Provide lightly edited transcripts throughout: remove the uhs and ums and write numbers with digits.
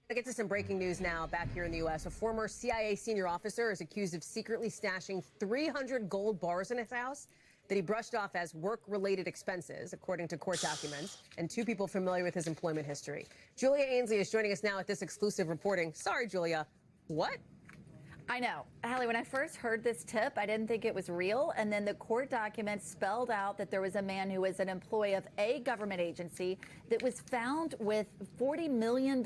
To get to some breaking news now back here in the U.S. A former CIA senior officer is accused of secretly stashing 300 gold bars in his house that he brushed off as work-related expenses, according to court documents, and two people familiar with his employment history. Julia Ainsley is joining us now with this exclusive reporting. Sorry, Julia. What? I know. Hallie, when I first heard this tip, I didn't think it was real. And then the court documents spelled out that there was a man who was an employee of a government agency that was found with $40 million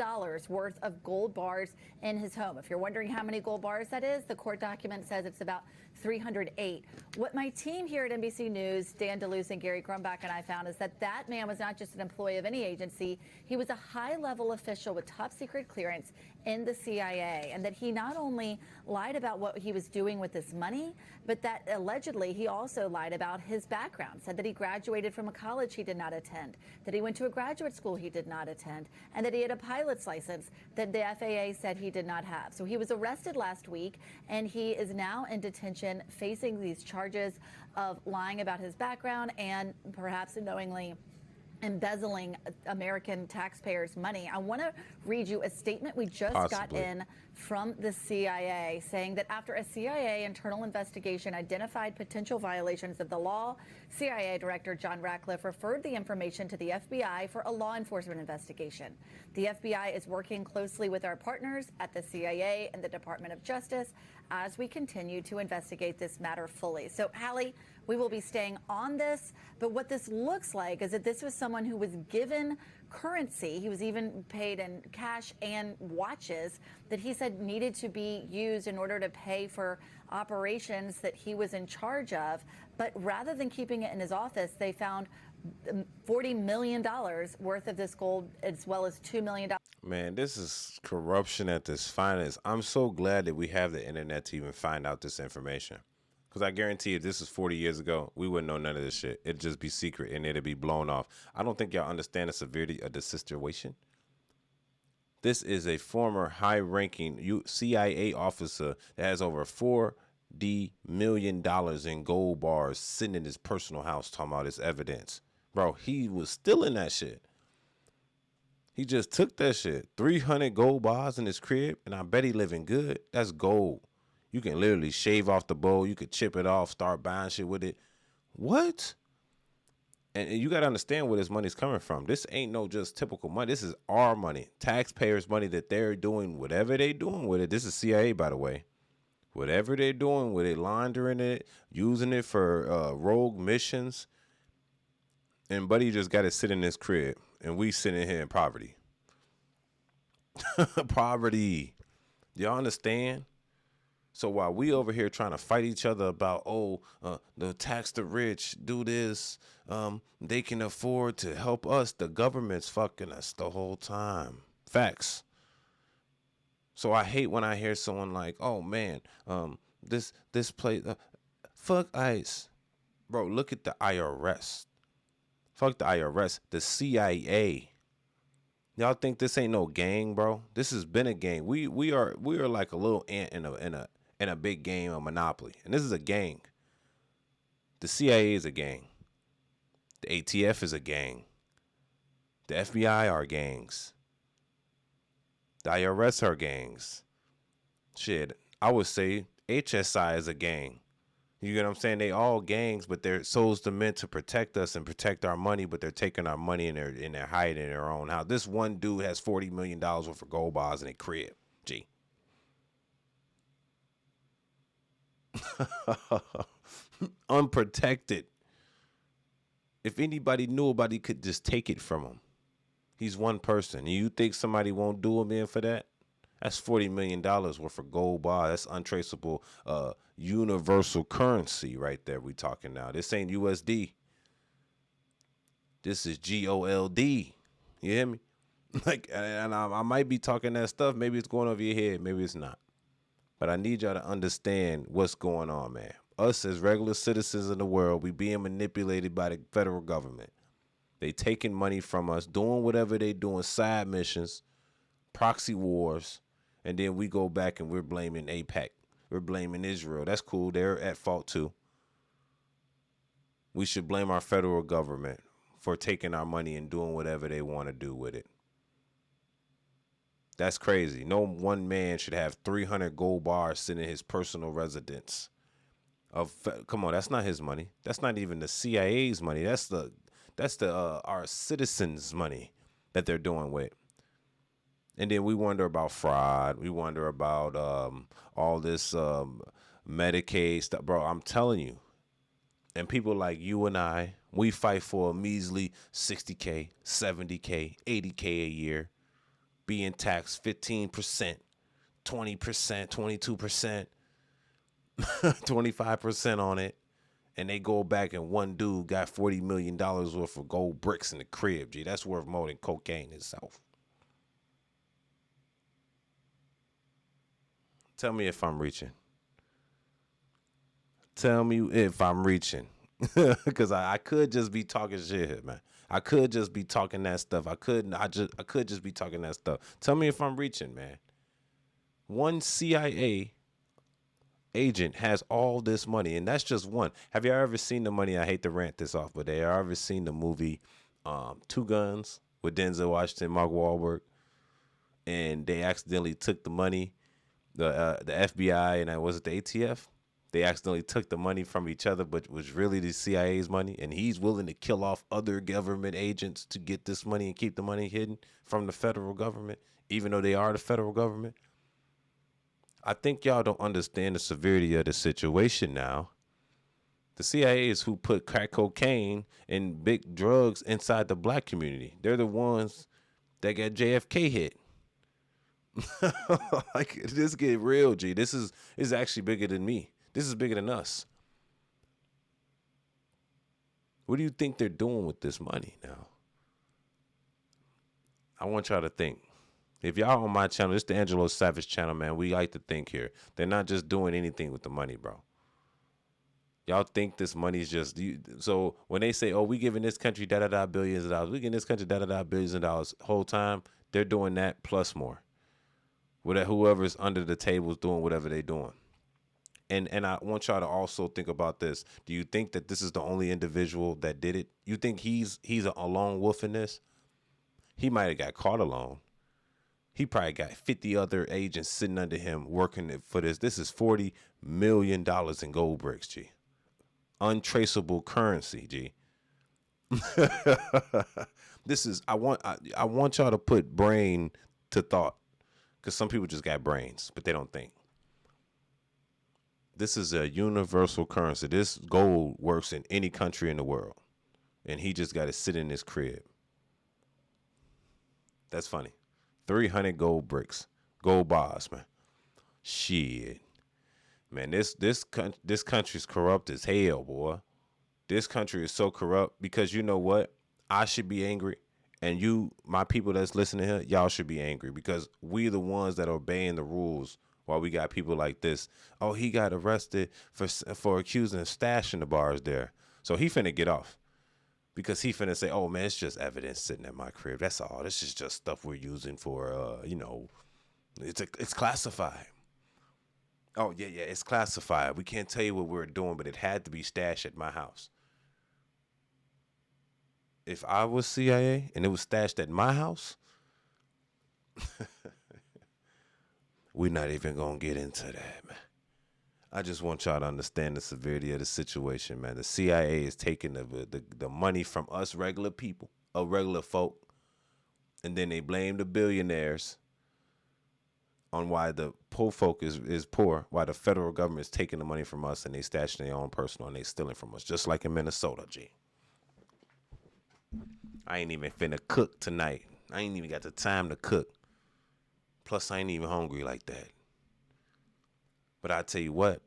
worth of gold bars in his home. If you're wondering how many gold bars that is, the court document says it's about 308. What my team here at NBC News, Dan DeLuce and Gary Grumbach, and I found is that that man was not just an employee of any agency. He was a high-level official with top secret clearance in the CIA, and that he not only lied about what he was doing with this money, but that allegedly he also lied about his background, said that he graduated from a college he did not attend, that he went to a graduate school he did not attend, and that he had a pilot's license that the FAA said he did not have. So he was arrested last week, and he is now in detention facing these charges of lying about his background and perhaps knowingly embezzling American taxpayers' money. I want to read you a statement we just got in from the CIA saying that after a CIA internal investigation identified potential violations of the law, CIA Director John Ratcliffe referred the information to the FBI for a law enforcement investigation. The FBI is working closely with our partners at the CIA and the Department of Justice as we continue to investigate this matter fully. So, Hallie, we will be staying on this, but what this looks like is that this was someone who was given currency. He was even paid in cash and watches that he said needed to be used in order to pay for operations that he was in charge of. But rather than keeping it in his office, they found $40 million worth of this gold, as well as $2 million. Man, this is corruption at its finest. I'm so glad that we have the internet to even find out this information. Because I guarantee if this is 40 years ago, we wouldn't know none of this shit. It'd just be secret and it'd be blown off. I don't think y'all understand the severity of the situation. This is a former high-ranking CIA officer that has over $40 million in gold bars sitting in his personal house talking about his evidence. Bro, he was still in that shit. He just took that shit. 300 gold bars in his crib, and I bet he living good. That's gold. You can literally shave off the bowl. You could chip it off, start buying shit with it. What? And you got to understand where this money's coming from. This ain't no just typical money. This is our money. Taxpayers' money that they're doing whatever they doing with it. This is CIA, by the way. Whatever they're doing with it, laundering it, using it for rogue missions. And Buddy just got to sit in his crib. And we sitting here in poverty. Poverty. Y'all understand? So while we over here trying to fight each other about, the tax the rich, do this, they can afford to help us, the government's fucking us the whole time. Facts. So I hate when I hear someone like, oh man, this place, fuck ICE. Bro, look at the IRS. Fuck the IRS, the CIA. Y'all think this ain't no gang, bro? This has been a gang. We are like a little ant in a big game of Monopoly. And this is a gang. The CIA is a gang. The ATF is a gang. The FBI are gangs. The IRS are gangs. Shit, I would say HSI is a gang. You get what I'm saying? They all gangs, but their souls are meant to protect us and protect our money, but they're taking our money and they're hiding in their own house. This one dude has $40 million worth of gold bars in a crib. Gee. Unprotected. If anybody knew about it, he could just take it from him. He's one person. And you think somebody won't do him in for that? That's $40 million worth of gold bar. That's untraceable universal currency right there we talking now. This ain't USD. This is GOLD. You hear me? And I might be talking that stuff. Maybe it's going over your head. Maybe it's not. But I need y'all to understand what's going on, man. Us as regular citizens in the world, we being manipulated by the federal government. They taking money from us, doing whatever they doing, side missions, proxy wars. And then we go back and we're blaming AIPAC. We're blaming Israel. That's cool. They're at fault too. We should blame our federal government for taking our money and doing whatever they want to do with it. That's crazy. No one man should have 300 gold bars sitting in his personal residence. Come on, that's not his money. That's not even the CIA's money. That's the our citizens' money that they're doing with. And then we wonder about fraud. We wonder about all this Medicaid stuff, bro. I'm telling you. And people like you and I, we fight for a measly 60K, 70K, 80K a year, being taxed 15%, 20%, 22%, 25% on it. And they go back and one dude got $40 million worth of gold bricks in the crib. Gee, that's worth more than cocaine itself. Tell me if I'm reaching. Tell me if I'm reaching. Because I could just be talking shit here, man. I could just be talking that stuff. I could just be talking that stuff. Tell me if I'm reaching, man. One CIA agent has all this money, and that's just one. Have you ever seen the money? I hate to rant this off, but have you ever seen the movie Two Guns with Denzel Washington, Mark Wahlberg, and they accidentally took the money, the FBI and was it the ATF? They accidentally took the money from each other, but was really the CIA's money, and he's willing to kill off other government agents to get this money and keep the money hidden from the federal government, even though they are the federal government. I think y'all don't understand the severity of the situation now. The CIA is who put crack cocaine and big drugs inside the black community. They're the ones that got JFK hit. Like, this get real, G. This is actually bigger than me. This is bigger than us. What do you think they're doing with this money now? I want y'all to think. If y'all on my channel, it's the Angelo Savage channel, man. We like to think here. They're not just doing anything with the money, bro. Y'all think this money is just... So when they say, oh, we giving this country da-da-da billions of dollars, we giving this country da-da-da billions of dollars, whole time, they're doing that plus more. Whoever's under the table is doing whatever they're doing. And I want y'all to also think about this. Do you think that this is the only individual that did it? You think he's a lone wolf in this? He might have got caught alone. He probably got 50 other agents sitting under him working for this. This is $40 million in gold bricks, G. Untraceable currency, G. This is I want y'all to put brain to thought, because some people just got brains, but they don't think. This is a universal currency. This gold works in any country in the world. And he just got to sit in his crib. That's funny. 300 gold bricks. Gold bars, man. Shit. Man, this country's corrupt as hell, boy. This country is so corrupt because you know what? I should be angry. And you, my people that's listening here, y'all should be angry because we the ones that are obeying the rules. While we got people like this, oh, he got arrested for accusing of stashing the bars there. So he finna get off because he finna say, oh, man, it's just evidence sitting at my crib. That's all. This is just stuff we're using for, it's classified. Oh, yeah, it's classified. We can't tell you what we're doing, but it had to be stashed at my house. If I was CIA and it was stashed at my house, we're not even going to get into that, man. I just want y'all to understand the severity of the situation, man. The CIA is taking the money from us regular people, regular folk, and then they blame the billionaires on why the poor folk is poor, why the federal government is taking the money from us and they stashing their own personal and they stealing from us, just like in Minnesota, G. I ain't even finna cook tonight. I ain't even got the time to cook. Plus, I ain't even hungry like that. But I tell you what,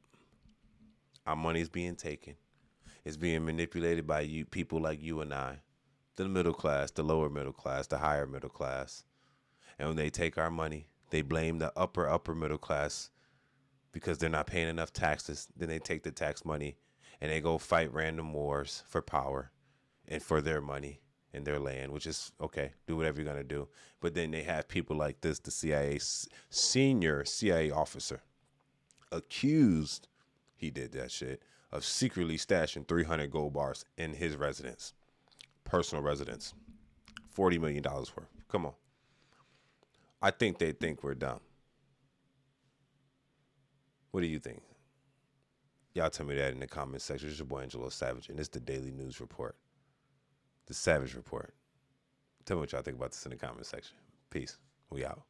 our money's being taken. It's being manipulated by you, people like you and I, the middle class, the lower middle class, the higher middle class. And when they take our money, they blame the upper middle class because they're not paying enough taxes. Then they take the tax money and they go fight random wars for power and for their money in their land, which is okay. Do whatever you're going to do. But then they have people like this, the CIA, senior CIA officer, accused, he did that shit, of secretly stashing 300 gold bars in his residence, personal residence, $40 million worth. Come on. I think they think we're dumb. What do you think? Y'all tell me that in the comment section. It's your boy Angelo Savage, and it's the Daily News Report. The Savage Report. Tell me what y'all think about this in the comment section. Peace. We out.